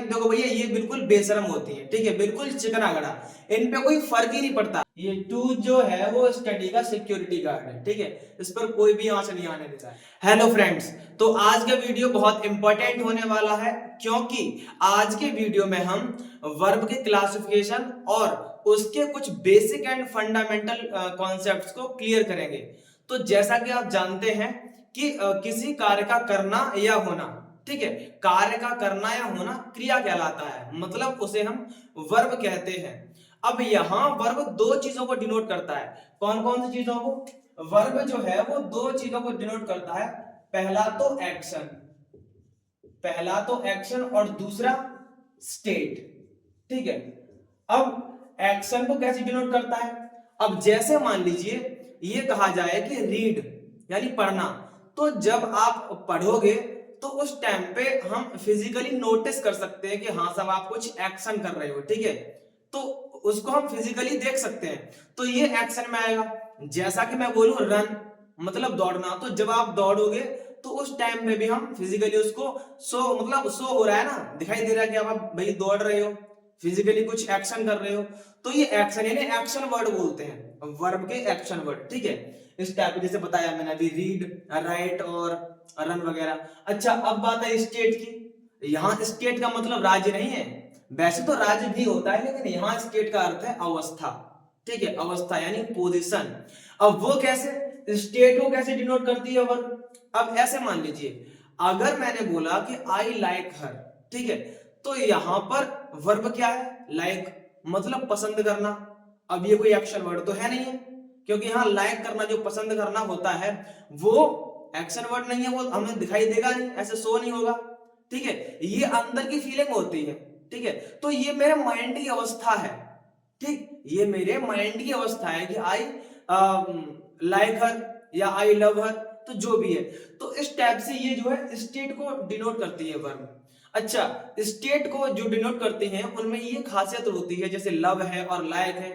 देखो भैया ये बिल्कुल बेशरम होती है, ठीक है, बिल्कुल चिकनागड़ा, इन पे कोई फर्क ही नहीं पड़ता। ये टू जो है वो स्टडी का सिक्योरिटी गार्ड है, ठीक है, इस पर कोई भी आंच नहीं आने देता है। हेलो फ्रेंड्स, तो आज का वीडियो बहुत इंपॉर्टेंट होने वाला है, क्योंकि आज के वीडियो में हम वर्ब के क्लासिफिकेशन और उसके कुछ बेसिक एंड फंडामेंटल कॉन्सेप्ट्स को क्लियर करेंगे। तो जैसा कि आप जानते हैं कि किसी कार्य का करना या होना, ठीक है, कार्य का करना या होना क्रिया कहलाता है, मतलब उसे हम वर्ब कहते हैं। अब यहां वर्ब दो चीजों को डिनोट करता है। कौन कौन सी चीजों को? वर्ब जो है वो दो चीजों को डिनोट करता है। पहला तो एक्शन, पहला तो एक्शन और दूसरा स्टेट, ठीक है। अब एक्शन को कैसे डिनोट करता है? अब जैसे मान लीजिए ये कहा जाए कि रीड यानी पढ़ना, तो जब आप पढ़ोगे तो उस टाइम पे हम फिजिकली नोटिस कर सकते हैं कि हाँ साहब आप कुछ एक्शन कर रहे हो, ठीक है, तो उसको हम फिजिकली देख सकते हैं, तो ये एक्शन में आएगा। जैसा कि मैं बोलूं रन मतलब दौड़ना, तो जब आप दौड़ोगे तो उस टाइम में भी हम फिजिकली उसको शो मतलब शो हो रहा है ना, दिखाई दे रहा है कि आप भाई दौड़ रहे हो, फिजिकली कुछ एक्शन कर रहे हो, तो ये एक्शन यानी एक्शन वर्ड बोलते हैं, वर्ब के एक्शन वर्ड, ठीक है। इस टाइप जैसे बताया मैंने अभी रीड, राइट और रन वगैरह। अच्छा अब बात है स्टेट की। यहाँ स्टेट का मतलब राज्य नहीं है, वैसे तो राज्य भी होता है, लेकिन यहाँ स्टेट का अर्थ है अवस्था, ठीक है, अवस्था यानी पोजीशन। अब वो कैसे, स्टेट को कैसे डिनोट करती है वर्ब? अब ऐसे मान लीजिए अगर मैंने बोला कि आई लाइक हर, ठीक है, तो यहां पर वर्ब क्या है? लाइक मतलब पसंद करना। अब ये कोई एक्शन वर्ड तो है नहीं है, क्योंकि यहाँ लाइक करना जो पसंद करना होता है वो एक्शन वर्ड नहीं है, वो हमें दिखाई देगा नहीं, ऐसे शो नहीं होगा, ठीक है, ये अंदर की फीलिंग होती है, ठीक है। तो ये मेरे माइंड की अवस्था है, ठीक, ये मेरे माइंड की अवस्था है कि आई लाइक हर या आई लव हर, तो जो भी है, तो इस टाइप से ये जो है स्टेट को डिनोट करती है वर्ब। अच्छा, स्टेट को जो डिनोट करते हैं उनमें ये खासियत होती है, जैसे लव है और लाइक है,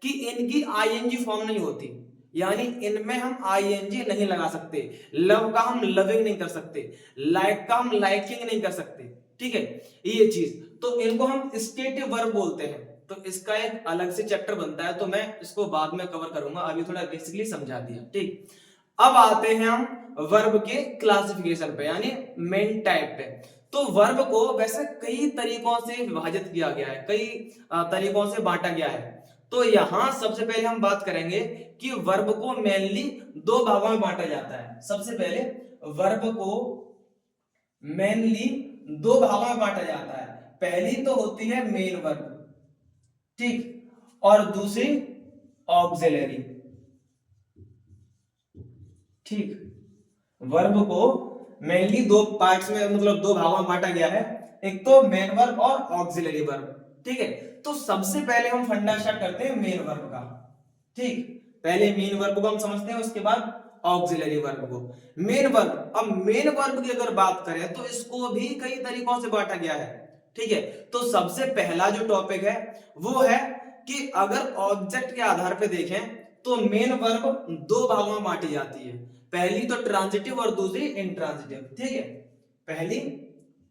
कि इनकी आईएनजी फॉर्म नहीं होती, यानी इनमें हम आईएनजी नहीं लगा सकते। लव का हम लविंग नहीं कर सकते, लाइक का हम लाइकिंग नहीं कर सकते, ठीक है, ये चीज, तो इनको हम स्टेटिव वर्ब बोलते हैं। तो इसका एक अलग से चैप्टर बनता है, तो मैं इसको बाद में कवर करूंगा, अभी थोड़ा बेसिकली समझा दिया, ठीक। अब आते हैं हम वर्ब के क्लासिफिकेशन पे, यानी मेन टाइप पे। तो वर्ब को वैसे कई तरीकों से विभाजित किया गया है, कई तरीकों से बांटा गया है। तो यहां सबसे पहले हम बात करेंगे कि वर्ब को मेनली दो भागों में बांटा जाता है। सबसे पहले वर्ब को मेनली दो भागों में बांटा जाता है। पहली तो होती है मेन वर्ब, ठीक, और दूसरी ऑक्सिलरी, ठीक। वर्ब को मेनली दो पार्ट्स में मतलब दो भागों में बांटा गया है, एक तो मेन वर्ब और ऑक्सिलरी वर्ब, ठीक है। तो सबसे पहले हम फंडा स्टार्ट करते हैं मेन वर्ब का, ठीक, पहले मेन वर्ब को हम समझते हैं, उसके बाद ऑक्सिलरी वर्ब को। मेन वर्ब, अब मेन वर्ब की अगर बात करें तो इसको भी कई तरीकों से बांटा गया है, ठीक है। तो सबसे पहला जो टॉपिक है वो है कि अगर ऑब्जेक्ट के आधार पे देखें तो मेन वर्ब दो भागों में बांटी जाती है। पहली तो ट्रांजिटिव और दूसरी इंट्रांजिटिव, ठीक है। पहली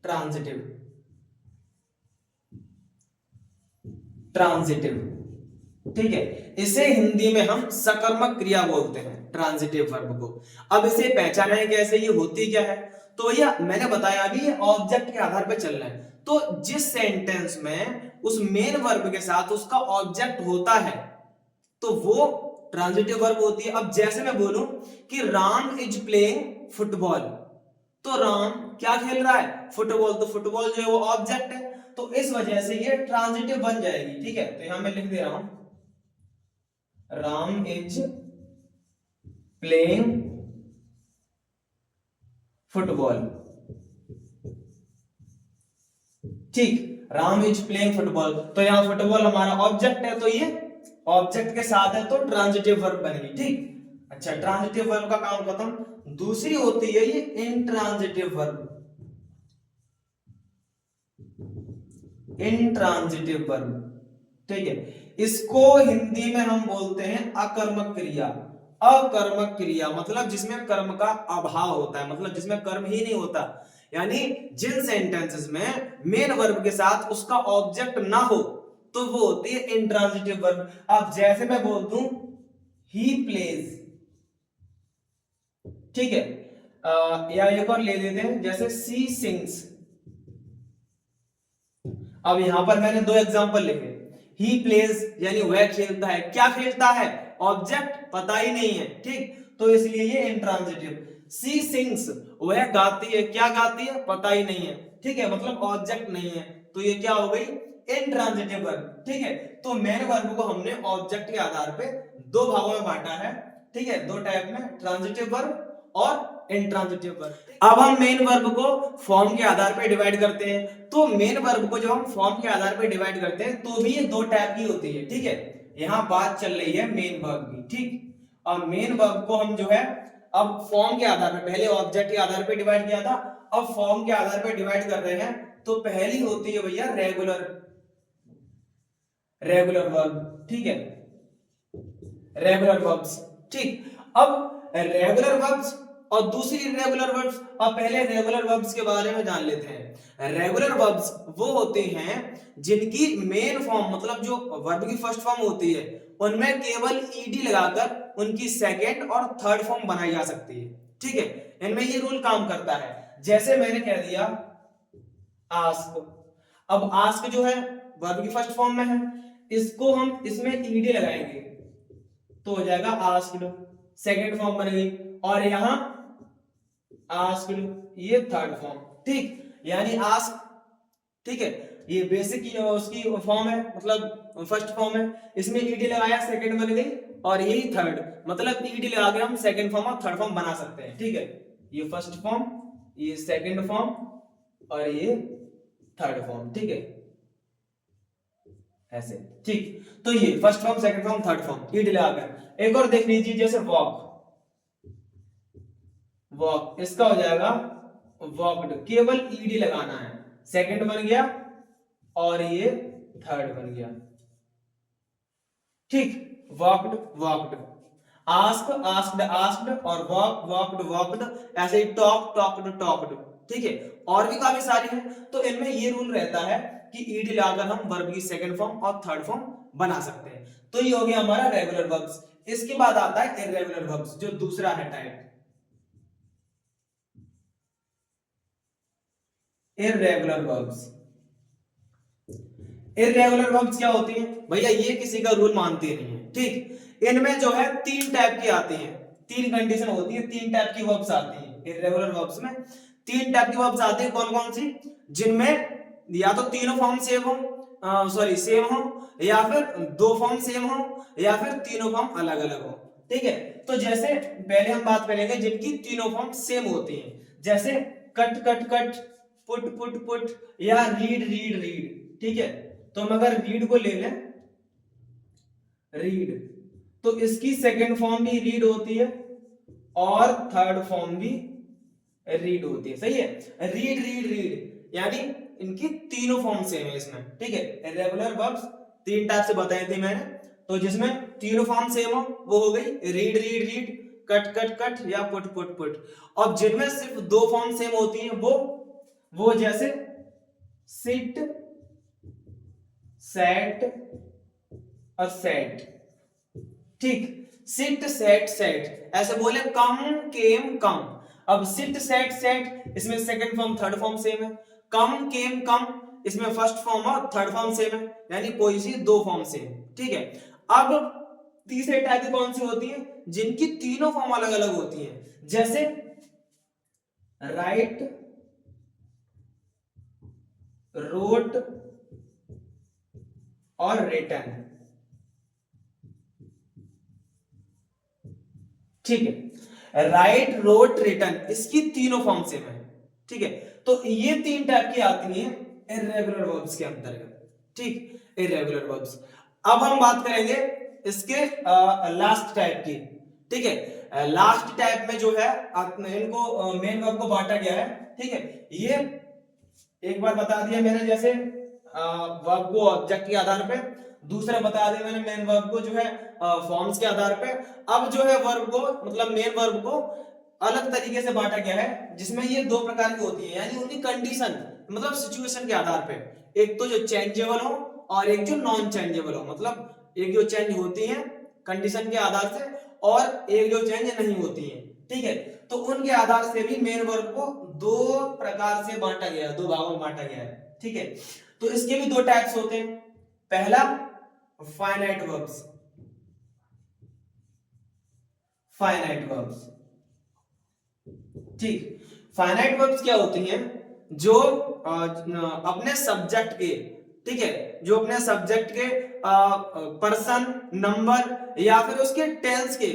ट्रांजिटिव, ट्रांजिटिव, ठीक है, इसे हिंदी में हम सकर्मक क्रिया बोलते हैं, ट्रांजिटिव वर्ब को। अब इसे पहचानें कैसे, ये होती क्या है? तो भैया मैंने बताया अभी ये ऑब्जेक्ट के आधार पर चल रहा है, तो जिस सेंटेंस में उस मेन वर्ब के साथ उसका ऑब्जेक्ट होता है तो वो ट्रांजिटिव वर्ब होती है। अब जैसे मैं बोलूं कि राम इज प्लेइंग फुटबॉल, तो राम क्या खेल रहा है? फुटबॉल, तो फुटबॉल जो है वो ऑब्जेक्ट है, तो इस वजह से ये ट्रांजिटिव बन जाएगी, ठीक है। तो यहां मैं लिख दे रहा हूं राम इज प्लेइंग फुटबॉल, ठीक, राम इज प्लेइंग फुटबॉल, तो यहां फुटबॉल हमारा ऑब्जेक्ट है, तो ये ऑब्जेक्ट के साथ है तो ट्रांजिटिव वर्ब बनेगी, ठीक। अच्छा, ट्रांजिटिव वर्ब का काम खत्म। दूसरी होती है ये इंट्रांजिटिव वर्ब, इंट्रांजिटिव वर्ब, ठीक है। इसको हिंदी में हम बोलते हैं अकर्मक क्रिया। अकर्मक क्रिया मतलब जिसमें कर्म का अभाव होता है, मतलब जिसमें कर्म ही नहीं होता, यानी जिन सेंटेंसेस में मेन वर्ब के साथ उसका ऑब्जेक्ट ना हो तो वो होती है इंट्रांजिटिव वर्ब। अब जैसे मैं बोल दूं ही प्लेज, ठीक है, या एक और ले लेते हैं जैसे सी सिंग्स। अब यहां पर मैंने दो एग्जांपल लिखे, ही प्लेज यानी वह खेलता है, क्या खेलता है, ऑब्जेक्ट पता ही नहीं है, ठीक, तो इसलिए ये इंट्रांजिटिव। सी सिंग्स वह गाती है, क्या गाती है, पता ही नहीं है, ठीक है, मतलब ऑब्जेक्ट नहीं है, तो ये क्या हो गई, इंट्रांजिटिव वर्ब, ठीक है। तो मेन वर्ब को हमने ऑब्जेक्ट के आधार पे दो भागों में बांटा है, ठीक है, दो टाइप में, ट्रांजिटिव वर्ब और इंट्रांजिटिव वर्ब। अब हम मेन वर्ब को फॉर्म के आधार पे डिवाइड करते हैं, तो मेन वर्ब को जब हम फॉर्म के आधार पे डिवाइड करते हैं तो भी ये दो टाइप की होती है, ठीक है। यहाँ बात चल रही है मेन वर्ब की, ठीक। और मेन वर्ब को हम जो है अब फॉर्म के आधार पे, पहले ऑब्जेक्ट के आधार पे डिवाइड किया था, अब फॉर्म के आधार पे डिवाइड कर रहे हैं। तो पहली होती है भैया रेगुलर, रेगुलर वर्ब, ठीक है, रेगुलर वर्ब्स, ठीक। अब रेगुलर वर्ब्स और दूसरी इरेगुलर वर्ब्स, और पहले रेगुलर वर्ब्स के बारे में जान लेते हैं। रेगुलर वर्ब्स वो होते हैं जिनकी मेन फॉर्म, मतलब जो वर्ब की फर्स्ट फॉर्म होती है, उनमें केवल ईडी लगाकर उनकी सेकंड और थर्ड फॉर्म बनाई जा सकती है, ठीक है। इनमें ये रूल काम करता है, जैसे मैंने कह दिया आस्क। अब आस्क जो है वर्ब की फर्स्ट फॉर्म में है, इसको हम इसमें ईडी लगाएंगे तो हो जाएगा आस्क्ड, सेकंड फॉर्म बन गई, और यहां आस्क्ड ये थर्ड फॉर्म, ठीक, यानी आस्क, ठीक है, ये बेसिक उसकी फॉर्म है, मतलब फर्स्ट फॉर्म है, इसमें ईडी लगाया सेकंड बन गई, और यही थर्ड, मतलब ईडी लगा के हम सेकंड फॉर्म और थर्ड फॉर्म बना सकते हैं, ठीक है। ये फर्स्ट फॉर्म, ये सेकंड फॉर्म और ये थर्ड फॉर्म, ठीक है, ऐसे, ठीक। तो ये first form, second form, third form ED लगाकर। एक और देख लीजिए जैसे वॉक, वॉक इसका हो जाएगा वॉकड, केवल ईडी लगाना है, सेकंड बन गया और ये थर्ड बन गया, ठीक, walked walked, ask asked asked, और वॉक वॉकड वॉकड, ऐसे ही टॉक टॉक्ड टॉक्ड, ठीक है। और भी काफी सारी हैं, तो इनमें ये रूल रहता है कि ईडी लगाकर हम वर्ब की सेकंड फॉर्म और थर्ड फॉर्म बना सकते हैं। तो ये हो गया हमारा रेगुलर वर्ब्स। इसके बाद आता है इर्रेगुलर वर्ब्स, जो दूसरा है type, irregular verbs. Irregular verbs क्या होती हैं भैया, ये किसी का रूल मानती नहीं है, ठीक। इनमें जो है तीन टाइप की आती हैं, तीन कंडीशन होती है, तीन टाइप की वर्ब्स आती हैं इर्रेगुलर वर्ब्स में। तीन टाइप की वर्ब्स आती है, कौन कौन सी, जिनमें या तो तीनों फॉर्म सेम हो, सॉरी सेम हो, या फिर दो फॉर्म सेम हो, या फिर तीनों फॉर्म अलग अलग हो, ठीक है। तो जैसे पहले हम बात करेंगे जिनकी तीनों फॉर्म सेम होती हैं, जैसे cut cut cut, put put put, या रीड रीड रीड, ठीक है। तो हम अगर रीड को ले लें, रीड, तो इसकी सेकंड फॉर्म भी रीड होती है और थर्ड फॉर्म भी रीड होती है, सही है, रीड रीड रीड, यानी इनकी तीनों फॉर्म सेम है इसमें, ठीक है। रेगुलर वर्ब्स तीन टाइप से बताए थे मैंने, तो जिसमें तीनों फॉर्म सेम हो वो हो गई read read read, cut cut cut, या पुट पुट पुट। और जिनमें सिर्फ दो फॉर्म सेम होती हैं वो जैसे सिट, सेट और सेट, ठीक, सिट सेट सेट, ऐसे बोले कम केम कम। अब सिट सेट सेट, इसमें second form third form same है, कम केम कम, इसमें फर्स्ट फॉर्म और थर्ड फॉर्म सेम है, यानी कोई सी दो फॉर्म सेम, ठीक है। अब तीसरे टाइप की कौन सी होती है, जिनकी तीनों फॉर्म अलग अलग होती हैं, जैसे राइट, रोट और रिटर्न, ठीक है। राइट रोट रिटर्न, इसकी तीनों फॉर्म सेम है, ठीक है। तो ये तीन टाइप की आती हैं इर्रेगुलर वर्ब्स के अंतर्गत, ठीक, इर्रेगुलर वर्ब्स। अब हम बात करेंगे इसके लास्ट टाइप की, ठीक है। लास्ट टाइप में जो है इनको मेन वर्ब को बांटा गया है, ठीक है। ये एक बार बता दिया मैंने, जैसे वर्ब को ऑब्जेक्ट के आधार पे, दूसरा बता दिया मैंने मेन वर्ब को जो है फॉर्म्स के आधार पे। अब जो है वर्ब को, मतलब मेन वर्ब को अलग तरीके से बांटा गया है, जिसमें ये दो प्रकार की होती है, यानी उनकी कंडीशन मतलब सिचुएशन के आधार पे, एक तो जो चेंजेबल हो और एक जो नॉन चेंजेबल हो, मतलब एक जो चेंज होती है कंडीशन के आधार से और एक जो चेंज नहीं होती है, ठीक है। तो उनके आधार से भी मेन वर्ब को दो प्रकार से बांटा गया है, दो भागों में बांटा गया है, ठीक है। तो इसके भी दो टाइप्स होते हैं। पहला फाइनाइट वर्ब्स, फाइनाइट वर्ब्स, ठीक। फाइनाइट वर्ब्स क्या होती हैं, जो अपने सब्जेक्ट के, ठीक है, जो अपने सब्जेक्ट के पर्सन, नंबर या फिर उसके टेंस के,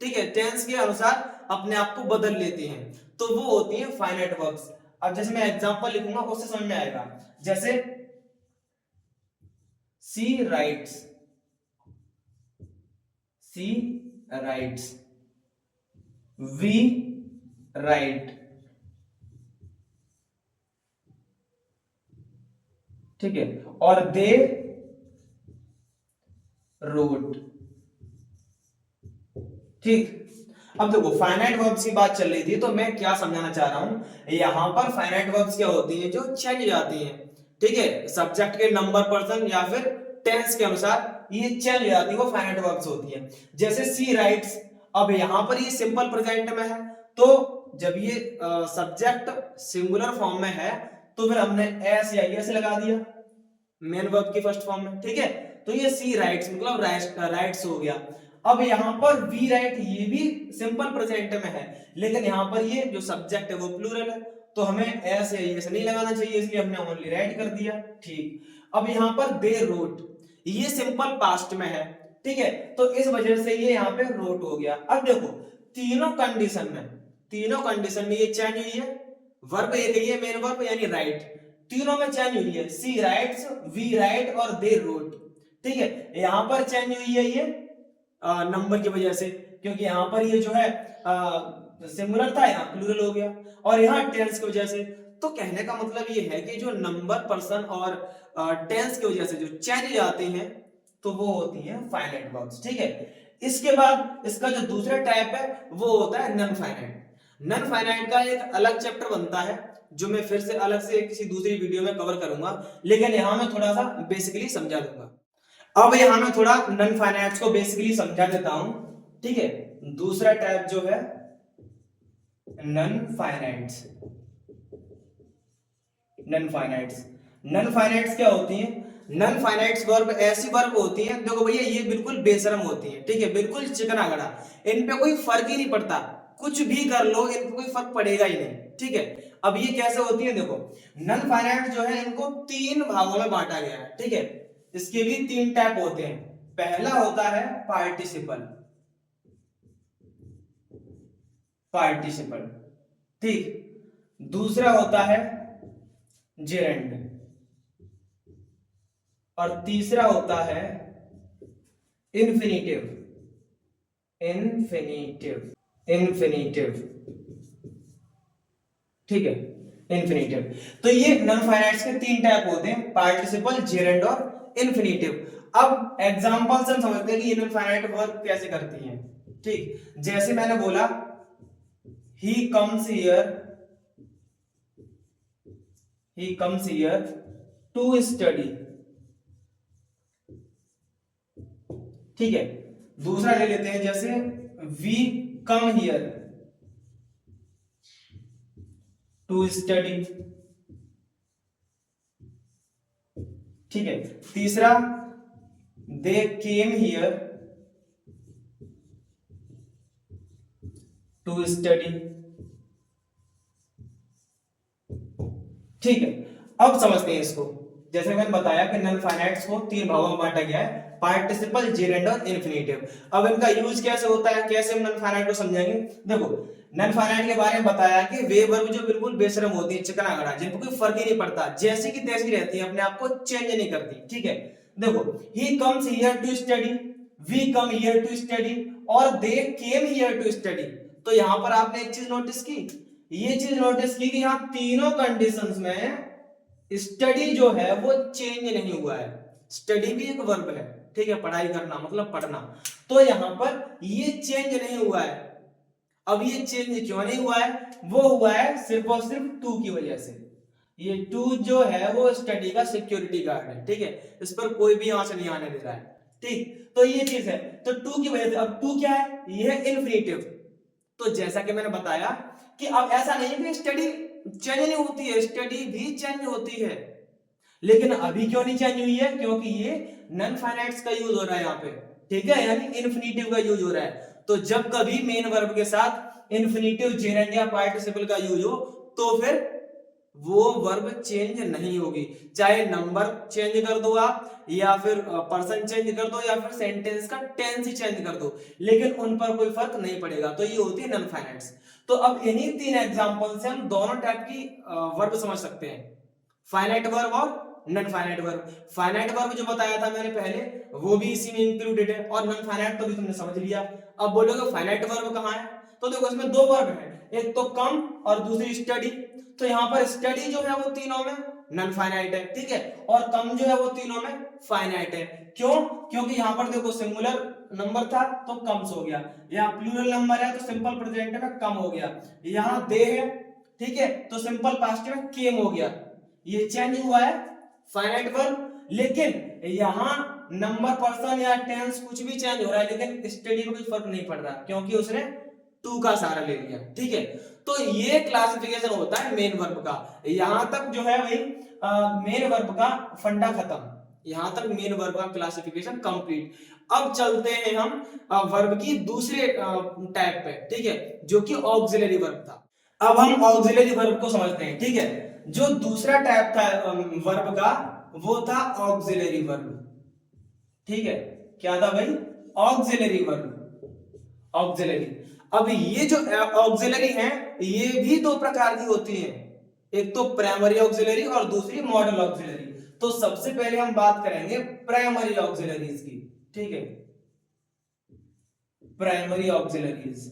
ठीक है, टेंस के अनुसार अपने आप को बदल लेती हैं, तो वो होती हैं फाइनाइट वर्ब्स। अब जैसे मैं एग्जांपल लिखूंगा उससे समझ में आएगा, जैसे she writes, she writes, we write, ठीक है, और दे रोट, ठीक। अब देखो फाइनाइट वर्ब्स की बात चल रही थी, तो मैं क्या समझाना चाह रहा हूं, यहां पर फाइनाइट वर्ब्स क्या होती हैं, जो चेंज जाती हैं, ठीक है, सब्जेक्ट के नंबर, पर्सन या फिर टेंस के अनुसार ये चेंज जाती है, वो फाइनाइट वर्ब्स होती हैं। जैसे सी राइट्स, अब यहां पर ये सिंपल प्रेजेंट में है, तो जब ये सब्जेक्ट सिंगुलर फॉर्म में है तो फिर हमने एस या एस लगा दिया मेन वर्ब की फर्स्ट फॉर्म में, ठीक है। तो ये सी राइट्स मतलब राइट्स हो गया। अब यहां पर वी राइट, ये भी सिंपल प्रेजेंट में है, लेकिन यहां पर ये जो सब्जेक्ट है वो प्लूरल है, तो हमें एस या एस नहीं लगाना चाहिए, इसलिए हमने ओनली राइट कर दिया, ठीक। अब यहां पर दे रोट, ये सिंपल पास्ट में है, ठीक है, तो इस वजह से ये यहाँ पे रोट हो गया। अब देखो तीनों कंडीशन में, तीनों कंडीशन में ये चेंज हुई है, वर्ब एक ही है मेन वर्ब यानी राइट, तीनों में चेंज हुई है, सी राइट्स, वी राइट और दे रोट, ठीक है। यहां पर चेंज हुई है ये नंबर की वजह से, क्योंकि यहां पर ये जो है सिंगुलर था, यहाँ प्लूरल हो गया, और यहाँ टेंस की वजह से। तो कहने का मतलब ये है कि जो नंबर, पर्सन और टेंस की वजह से जो चेंज आते हैं तो वो होती हैं फाइनाइट वर्ब्स, ठीक है। इसके बाद इसका जो दूसरा टाइप है वो होता है नन फाइनाइट। नन फाइनाइट का एक अलग चैप्टर बनता है, जो मैं फिर से अलग से किसी दूसरी वीडियो में कवर करूंगा, लेकिन यहां मैं थोड़ा सा बेसिकली समझा दूंगा। अब यहां मैं थोड़ा नन फाइनाइट्स को बेसिकली समझा देता हूं, ठीक है। दूसरा टाइप जो है non finites, non finites, non finites क्या होती हैं, नन फाइनाइट्स वर्ब ऐसी वर्ब होती हैं, देखो भैया ये बिल्कुल बेशरम होती है, ठीक है, बिल्कुल चिकनागड़ा, इन पे कोई फर्क ही नहीं पड़ता, कुछ भी कर लो इन पे कोई फर्क पड़ेगा ही नहीं, ठीक है। अब ये कैसे होती है, देखो नन फाइनाइट जो है इनको तीन भागों में बांटा गया है, ठीक है, इसके भी तीन टाइप होते हैं। पहला होता है पार्टिसिपल, पार्टिसिपल, ठीक। दूसरा होता है जेरेंड, और तीसरा होता है इन्फिनिटिव, इन्फिनिटिव, इन्फिनिटिव, ठीक है, इन्फिनिटिव। तो ये नन फाइनाइट्स के तीन टाइप होते हैं, पार्टिसिपल, जेरेंड और इन्फिनिटिव। अब एग्जांपल से हम समझते हैं कि ये नन फाइनाइट वर्ब कैसे करती हैं, ठीक। जैसे मैंने बोला ही comes here, he comes here to study, ठीक है। दूसरा ले लेते हैं, जैसे we come here to study, ठीक है। तीसरा they came here to study, ठीक है। अब समझते हैं इसको, जैसे मैंने बताया कि नन फाइनाइट्स को तीन भागों में बांटा गया है, पार्टिसिपल, जेरेंड और इन्फिनिटिव। अब इनका यूज कैसे होता है, कैसे हम नन फाइनाइट को समझेंगे, देखो नन फाइनाइट के बारे में बताया कि वे वर्ब जो बिल्कुल बेशरम होती है, चिकनागड़ा, जिनको कोई फर्क ही नहीं पड़ता, जैसी की तैसी रहती है, अपने आप को चेंज नहीं करती, ठीक है। देखो he comes here to study, we come here to study और they came here to study. तो यहां पर आपने एक चीज नोटिस की, ये चीज नोटिस की कि यहां तीनों कंडीशंस में स्टडी जो है वो चेंज नहीं हुआ है, स्टडी भी एक वर्ब है, ठीक है, पढ़ाई करना मतलब पढ़ना, तो यहां पर ये चेंज नहीं हुआ है। अब ये चेंज क्यों नहीं हुआ है? वो हुआ है सिर्फ और सिर्फ टू की वजह से। ये टू जो है वो स्टडी का सिक्योरिटी गार्ड है, ठीक है, इस पर कोई भी आंच नहीं आने दे रहा है, ठीक। तो ये चीज है, तो टू की वजह से। अब टू क्या है? ये है इन्फिनिटिव। तो जैसा कि मैंने बताया कि अब ऐसा नहीं है कि स्टडी चेंज नहीं होती है, स्टडी भी चेंज होती है, लेकिन अभी क्यों नहीं चेंज हुई है? क्योंकि ये नन फाइनाइट्स का यूज हो रहा है यहाँ पे, ठीक है, यानी इन्फिनिटिव का यूज हो रहा है। तो जब कभी मेन वर्ब के साथ इन्फिनिटिव जेरेंड या पार्टिसिपल का यूज हो तो फिर वो वर्ब चेंज नहीं होगी, चाहे नंबर चेंज कर दो आप, या फिर पर्सन चेंज कर दो, या फिर सेंटेंस का टेंस ही चेंज कर दो, लेकिन उन पर कोई फर्क नहीं पड़ेगा। तो ये होती है नन फाइनाइट्स। तो अब इन्हीं तीन एग्जांपल से हम दोनों टाइप की वर्ब समझ सकते हैं, फाइनाइट वर्ब और non finite verb. Finite verb जो बताया था मैंने पहले, वो भी इसी में इंक्लूडेड है, और नन फाइनाइट तो भी तुमने समझ लिया। अब बोलोगे फाइनाइट वर्ब कहाँ है? तो देखो इसमें दो वर्ब है, एक तो कम और दूसरी स्टडी। तो यहाँ पर स्टडी जो है वो तीनों में नन फाइनाइट है, ठीक है, और कम जो है वो तीनों में फाइनाइट है। क्यों? क्योंकि यहाँ पर देखो सिंगुलर नंबर था तो कम्स हो गया, यहाँ प्लूरल नंबर है तो सिंपल प्रेजेंट में कम हो गया, यहाँ दे है, ठीक है, तो सिंपल पास्ट में केम हो गया। ये चेंज हुआ है फाइनाइट वर्ब, लेकिन यहाँ नंबर, पर्सन या टेंस कुछ भी चेंज हो रहा है, लेकिन स्टडी में कुछ फर्क नहीं पड़ रहा क्योंकि उसने टू का सहारा ले लिया, ठीक है। तो ये क्लासिफिकेशन होता है मेन वर्ब का। यहां तक जो है वही मेन वर्ब का फंडा खत्म, यहां तक मेन वर्ब का क्लासिफिकेशन कंप्लीट। अब चलते हैं हम वर्ब की दूसरे टाइप पे, ठीक है, जो कि ऑक्सिलरी वर्ब था। अब हम ऑक्सिलरी वर्ब को समझते हैं, ठीक है। जो दूसरा टाइप था वर्ब का, वो था ऑक्सिलरी वर्ब, ठीक है। क्या था भाई? Auxiliary verb, auxiliary. अब ये जो ऑक्सिलरी हैं, ये भी दो प्रकार की होती हैं, एक तो प्राइमरी ऑक्सिलरी और दूसरी मॉडल ऑक्सिलरी। तो सबसे पहले हम बात करेंगे प्राइमरी ऑक्सिलरीज की, ठीक है, प्राइमरी ऑक्सिलरीज,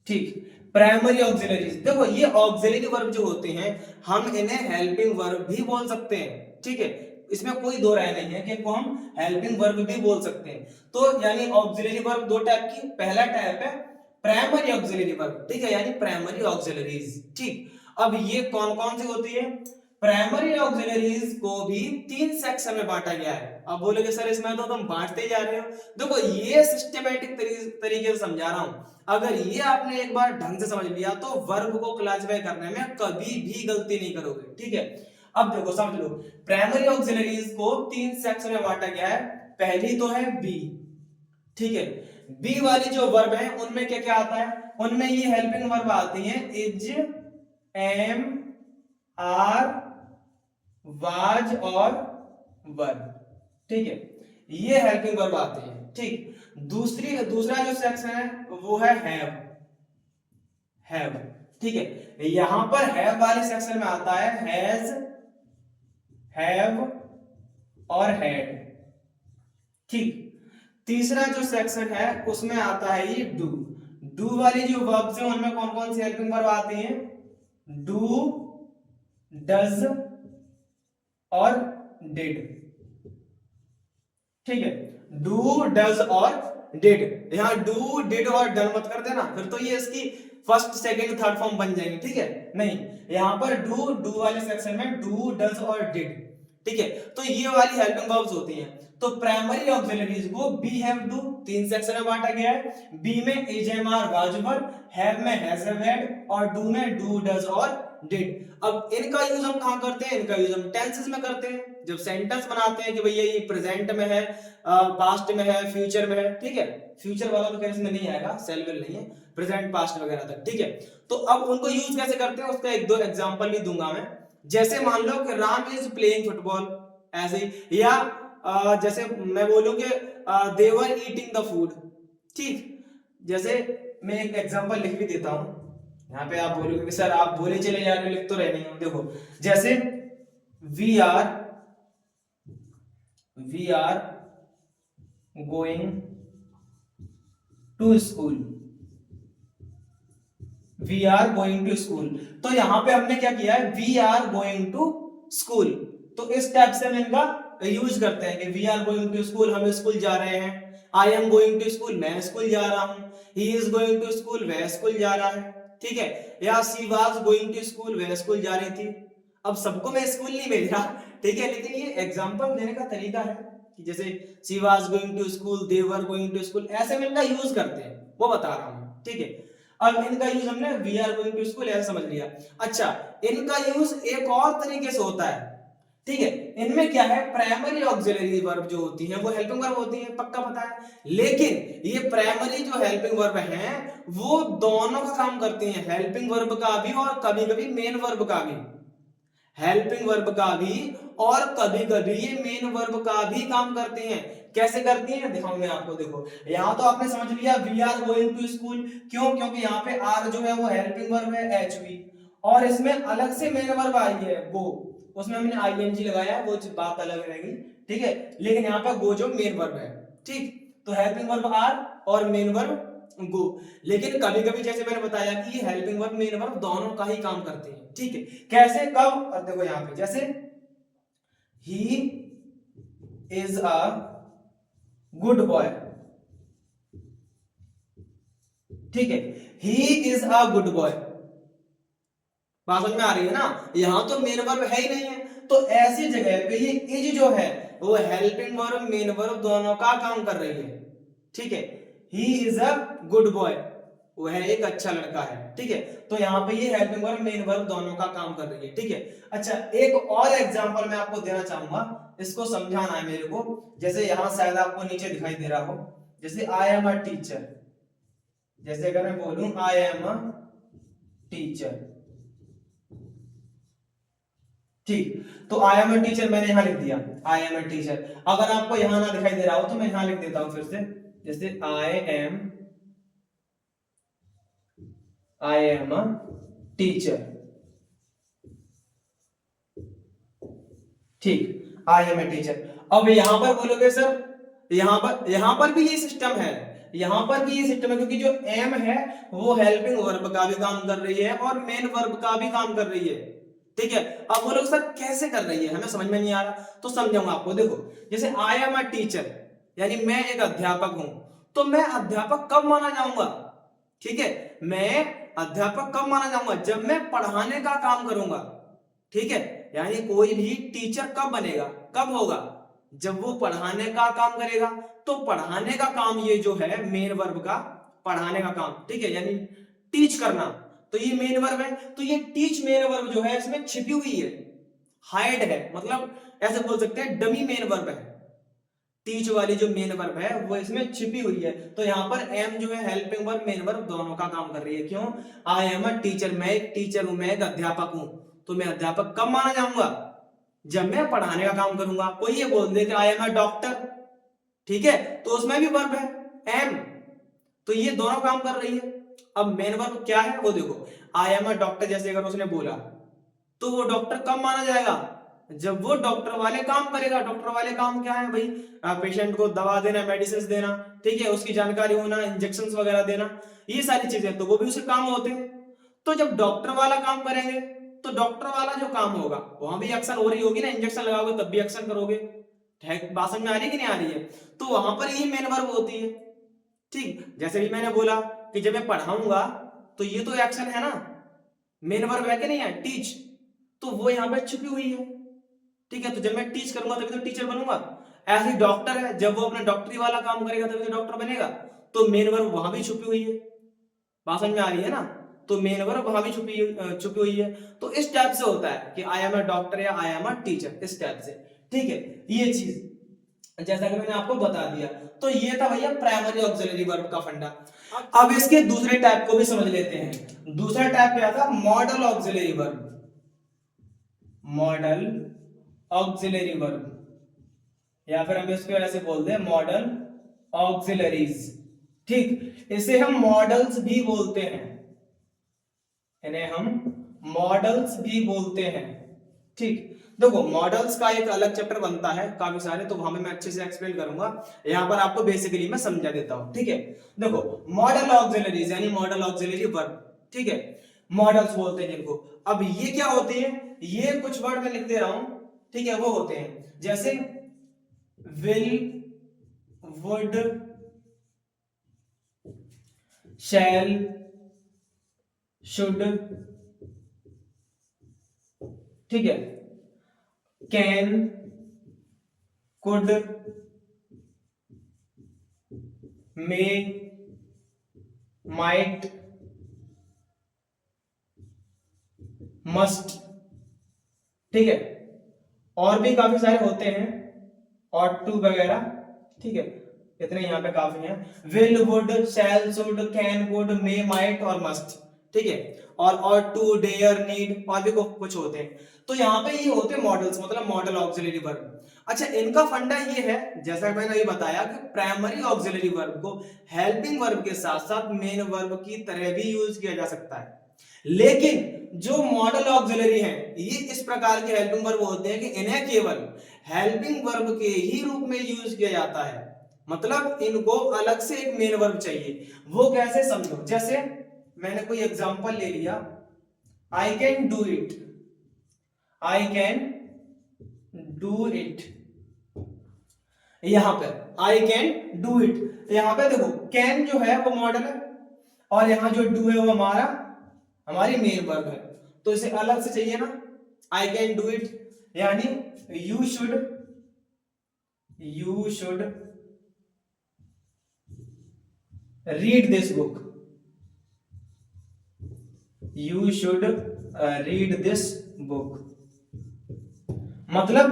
ठीक। प्राइमरी ऑक्सिलरीज, देखो ये ऑक्सिलरी वर्ब जो होते हैं, हम इन्हें हेल्पिंग वर्ब भी बोल सकते हैं, ठीक है, इसमें कोई दो राय नहीं है कि इनको हम हेल्पिंग वर्ब भी बोल सकते हैं। तो यानी ऑक्सिलरी वर्ब दो टाइप की, पहला टाइप है प्राइमरी ऑक्सिलरी वर्ब, ठीक है, यानी प्राइमरी ऑक्सिलरीज, ठीक। अब ये कौन कौन सी होती है? प्राइमरी ऑक्सिलरीज को भी तीन सेक्शन में बांटा गया है। अब बोलोगे सर इसमें तो तुम बांटते जा रहे हो। देखो ये सिस्टमैटिक तरीके से समझा रहा हूं, अगर ये आपने एक बार ढंग से समझ लिया तो वर्ब को क्लासिफाई करने में कभी भी गलती नहीं करोगे, ठीक है। अब देखो समझ लो, प्राइमरी ऑक्सिलरीज को तीन सेक्शन में बांटा गया है। पहली तो है बी, ठीक है, बी वाली जो वर्ब है उनमें क्या क्या आता है? उनमें ये हेल्पिंग वर्ब आती है, इज, एम, आर, वाज और वर, ठीक है, ये हेल्पिंग वर्ब आते हैं, ठीक। दूसरा जो सेक्शन है वो है हैव, ठीक है, यहां पर हैव वाले सेक्शन में आता है हैज, हैव और हैड, ठीक। तीसरा जो सेक्शन है उसमें आता है ये डू वाली जो वर्ब्स हैं उनमें कौन कौन सी हेल्पिंग वर्ब आती हैं? डू, डज और डिड, ठीक है, डू, डज और डिड। यहां डू, डिड और डन मत कर देना, फिर तो ये इसकी फर्स्ट, सेकंड, थर्ड फॉर्म बन जाएंगे, ठीक है, नहीं, यहां पर डू वाले सेक्शन में डू, डज और डिड, ठीक है। तो ये वाली हेल्पिंग वर्ब्स होती हैं। तो प्राइमरी ऑक्सिलरीज को बी, हैव, डू तीन सेक्शन में बांटा गया है। बी में is, am, are, was, were, have में हैज, हैव, हैड और डू में डू, डज और डिड। अब इनका यूज हम कहां करते हैं? इनका यूज हम टेंसेस में करते हैं, जब सेंटेंस बनाते हैं कि भैया ये प्रेजेंट में है, पास्ट में है, फ्यूचर में है, ठीक है। फ्यूचर वाला तो खैर इसमें नहीं आएगा, सेल नहीं है, प्रेजेंट, पास्ट वगैरह तक, ठीक है। तो अब उनको यूज कैसे करते हैं उसका एक दो एग्जांपल भी दूंगा मैं। जैसे मान लो कि राम इज प्लेइंग फुटबॉल, ऐसे ही, या जैसे मैं बोलूं कि दे वर ईटिंग द फूड, ठीक। जैसे मैं एक एग्जांपल लिख भी देता हूं, यहाँ पे आप बोलोगे कि सर आप बोले चले जा रहे हो, लिख तो रहे नहीं हो। देखो जैसे we are going to school, we are going to school. तो यहां पे हमने क्या किया है? We are going to school. तो इस टाइप से हम इनका यूज करते हैं कि we are going to school, हम स्कूल जा रहे हैं। I am going to school, मैं स्कूल जा रहा हूं। He is going to school, वह स्कूल जा रहा है, ठीक है। या she was going to school, वह स्कूल जा रही थी। अब सबको मैं स्कूल नहीं भेज रहा, ठीक है, लेकिन ये एग्जांपल देने का तरीका है कि जैसे she was going to school, they were going to school, ऐसे में इनका यूज करते हैं, वो बता रहा हूं, ठीक है। अब इनका यूज हमने we are going to school ऐसा समझ लिया। अच्छा, इनका यूज एक और तरीके से होता है, ठीक है। इनमें क्या है, प्राइमरी ऑक्सिलरी वर्ब जो होती है वो हेल्पिंग वर्ब होती है, पक्का पता है। लेकिन ये प्राइमरी जो हेल्पिंग वर्ब है वो दोनों का काम करती हैं, हेल्पिंग वर्ब का भी और कभी कभी मेन वर्ब का भी। हेल्पिंग वर्ब का भी और कभी कभी ये मेन वर्ब का भी काम करते हैं। कैसे करती हैं दिखाऊं मैं आपको। देखो यहां तो आपने समझ लिया we are going to school, क्यों, क्योंकि यहाँ पे आर जो है वो हेल्पिंग वर्ब है एचवी, और इसमें अलग से मेन वर्ब आई है गो, उसमें हमने आईएनजी लगाया है, वो बात अलग रहेगी, ठीक है। लेकिन यहाँ पे गो जो मेन वर्ब है, ठीक। तो हेल्पिंग वर्ब आर और मेन वर्ब गो। लेकिन कभी कभी जैसे मैंने बताया कि ये हेल्पिंग वर्ब मेन वर्ब दोनों का ही काम करते हैं, ठीक है। कैसे, कब, अब देखो यहाँ पे जैसे he is a good boy, ठीक है, he is a good boy, बात समझ में आ रही है ना। यहां तो मेन वर्ब है ही नहीं है, तो ऐसी जगह पे ये इज जो है वो हेल्पिंग वर्ब मेन वर्ब दोनों का काम कर रही है, ठीक है। He is a good boy, वो है एक अच्छा लड़का है, ठीक है। तो यहाँ पे ये हेल्पिंग वर्ब मेन वर्ब दोनों का काम कर रही है, ठीक है। अच्छा, एक और एग्जांपल मैं आपको देना चाहूंगा, इसको समझाना है मेरे को। जैसे यहां शायद आपको नीचे दिखाई दे रहा हो, जैसे आई एम अ टीचर, जैसे अगर मैं बोलूं आई एम अ टीचर, ठीक। तो आई एम अ टीचर मैंने यहां लिख दिया, आई एम अ टीचर। अगर आपको यहां ना दिखाई दे रहा हो तो मैं यहां लिख देता हूं फिर से, जैसे आई एम अ टीचर, ठीक, आई एम ए टीचर। अब यहां पर बोलोगे सर, यहां पर भी ये सिस्टम है, यहां पर भी ये सिस्टम है, क्योंकि जो एम है वो हेल्पिंग वर्ब का भी काम कर रही है और मेन वर्ब का भी काम कर रही है, ठीक है। अब बोलोगे सर कैसे कर रही है, हमें समझ में नहीं आ रहा, तो समझाऊंगा आपको। देखो जैसे आई एम अ टीचर यानी मैं एक अध्यापक हूं, तो मैं अध्यापक कब माना जाऊंगा, ठीक है। मैं अध्यापक कब माना जाऊंगा, जब मैं पढ़ाने का काम करूंगा, ठीक है। यानी कोई भी टीचर कब बनेगा, कब होगा, जब वो पढ़ाने का काम करेगा। तो पढ़ाने का काम ये जो है मेन वर्ब का, पढ़ाने का काम, ठीक है, यानी टीच करना, तो ये मेन वर्ब है। तो ये टीच मेन वर्ब जो है इसमें छिपी हुई है, हाइड है, मतलब ऐसे बोल सकते हैं डमी मेन वर्ब है। टीच वाली जो मेन वर्ब है वो इसमें छिपी हुई है। तो यहाँ पर एम जो है हेल्पिंग वर्ब मेन वर्ब दोनों का काम कर रही है। क्यों, आई एम अ टीचर, मैं एक टीचर हूं, मैं एक अध्यापक हूं। तो मैं अध्यापक कब माना जाऊंगा, जब मैं पढ़ाने का काम करूंगा। कोई ये बोल दे कि आई एम अ डॉक्टर, ठीक है, तो उसमें भी वर्ब है एम, तो ये दोनों काम कर रही है। अब मेन वर्ब क्या है वो देखो, आई एम अ डॉक्टर जैसे अगर उसने बोला तो वो डॉक्टर कब माना जाएगा, जब वो डॉक्टर वाले काम करेगा। डॉक्टर वाले काम क्या है भाई, पेशेंट को दवा देना, मेडिसिन देना, ठीक है, उसकी जानकारी होना, इंजेक्शन वगैरह देना, ये सारी चीजें तो वो भी उसके काम होते हैं। तो जब डॉक्टर वाला काम करेंगे तो डॉक्टर वाला जो काम होगा वहां भी एक्शन हो रही होगी ना, इंजेक्शन लगाओगे तब भी एक्शन करोगे, बात समझ में आ रही है कि नहीं आ रही है। तो वहां पर ये मेन वर्ब होती है, ठीक। जैसे भी मैंने बोला कि जब मैं पढ़ाऊंगा तो ये तो एक्शन है ना, मेन वर्ब है कि नहीं है, टीच, तो वो यहाँ पे छुपी हुई है, ठीक है। तो जब मैं टीच करूंगा तभी तो टीचर बनूंगा। ऐसे ही डॉक्टर है, जब वो अपना डॉक्टरी वाला काम करेगा तभी तो डॉक्टर बनेगा, तो मेन वर्ब वहां भी छुपी हुई है, बात समझ में आ रही है ना। तो मेन वर्ब वहां भी छुपी हुई है। तो इस टाइप से होता है कि आई एम अ डॉक्टर या आई एम अ टीचर, इस टाइप से, ठीक है। ये चीज जैसा कि मैंने आपको बता दिया। तो ये था भैया प्राइमरी ऑक्सिलरी वर्ब का फंडा। अब इसके दूसरे टाइप को भी समझ लेते हैं। दूसरा टाइप क्या था, model auxiliary verb, model auxiliary verb, या फिर हम इसको ऐसे बोल दें मॉडल ऑक्सिलरीज, ठीक। इसे हम मॉडल्स भी बोलते हैं, इन्हें हम मॉडल्स भी बोलते हैं, ठीक। देखो मॉडल्स का एक अलग चैप्टर बनता है काफी सारे, तो वहां पे मैं अच्छे से एक्सप्लेन करूंगा, यहाँ पर आपको बेसिकली मैं समझा देता हूं, ठीक है। देखो मॉडल ऑक्सिलरीज यानी मॉडल ऑक्सिलरी वर्ब, ठीक है, मॉडल्स बोलते हैं जिनको। अब ये क्या होते हैं, ये कुछ वर्ड में लिख दे रहा हूं, ठीक है, वो होते हैं जैसे विल, वुड, शैल, शुड, ठीक है, can, could, may, might, must, ठीक है। और भी काफी सारे होते हैं, और टू वगैरह, ठीक है, इतने यहाँ पे काफी हैं। Will, would, shall, should, can, would, may, might और मस्ट, ठीक है। और टू, डेयर, नीड और भी कुछ होते हैं। तो यहाँ पे ये होते हैं मॉडल्स, मतलब मॉडल ऑक्सिलरी वर्ब। अच्छा, इनका फंडा ये है, जैसा मैंने अभी बताया, कि प्राइमरी ऑक्सिलरी वर्ब को हेल्पिंग वर्ब के साथ साथ मेन वर्ब की तरह भी यूज किया जा सकता है। लेकिन जो मॉडल ऑक्सिलरी हैं, ये इस प्रकार के हेल्पिंग वर्ब होते हैं कि इन्हें केवल हेल्पिंग वर्ब के ही रूप में यूज किया जाता है, मतलब इनको अलग से एक मेन वर्ब चाहिए। वो कैसे, समझो। जैसे मैंने कोई एग्जांपल ले लिया, I can do it, I can do it, यहां पर आई कैन डू इट, यहां पे देखो कैन जो है वो मॉडल है, और यहां जो डू है वो हमारी मेन वर्ब है, तो इसे अलग से चाहिए ना। आई कैन डू इट यानी you should read this book, you should read this book, मतलब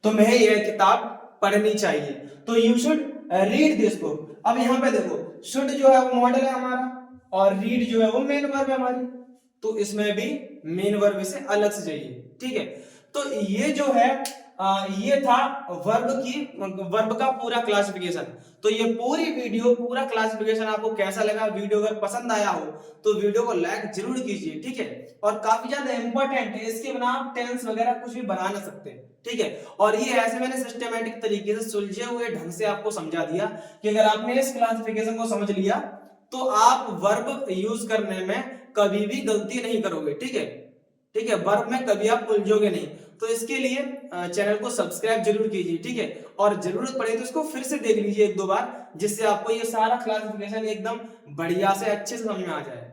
तुम्हें यह किताब पढ़नी चाहिए, तो you should read this book. अब यहां पे देखो, शुड जो है वो मॉडल है हमारा, और रीड जो है वो मेन वर्ब है हमारी, तो इसमें भी मेन वर्ब से अलग से चाहिए, ठीक है। तो ये जो है ये था वर्ब का पूरा क्लासिफिकेशन। तो ये पूरी वीडियो, पूरा क्लासिफिकेशन आपको कैसा लगा? वीडियो अगर पसंद आया हो तो वीडियो को लाइक जरूर कीजिए, ठीक है। और काफी ज्यादा इंपॉर्टेंट है, इसके बिना आप टेंस वगैरह कुछ भी बना ना सकते, ठीक है। और ये ऐसे मैंने सिस्टमैटिक तरीके से सुलझे हुए ढंग से आपको समझा दिया कि अगर आपने इस क्लासिफिकेशन को समझ लिया तो आप वर्ब यूज करने में कभी भी गलती नहीं करोगे, ठीक है। ठीक है, वर्ब में कभी आप उलझोगे नहीं। तो इसके लिए चैनल को सब्सक्राइब जरूर कीजिए, ठीक है। और जरूरत पड़े तो इसको फिर से देख लीजिए एक दो बार, जिससे आपको ये सारा क्लासिफिकेशन एकदम बढ़िया से अच्छे से समझ में आ जाए।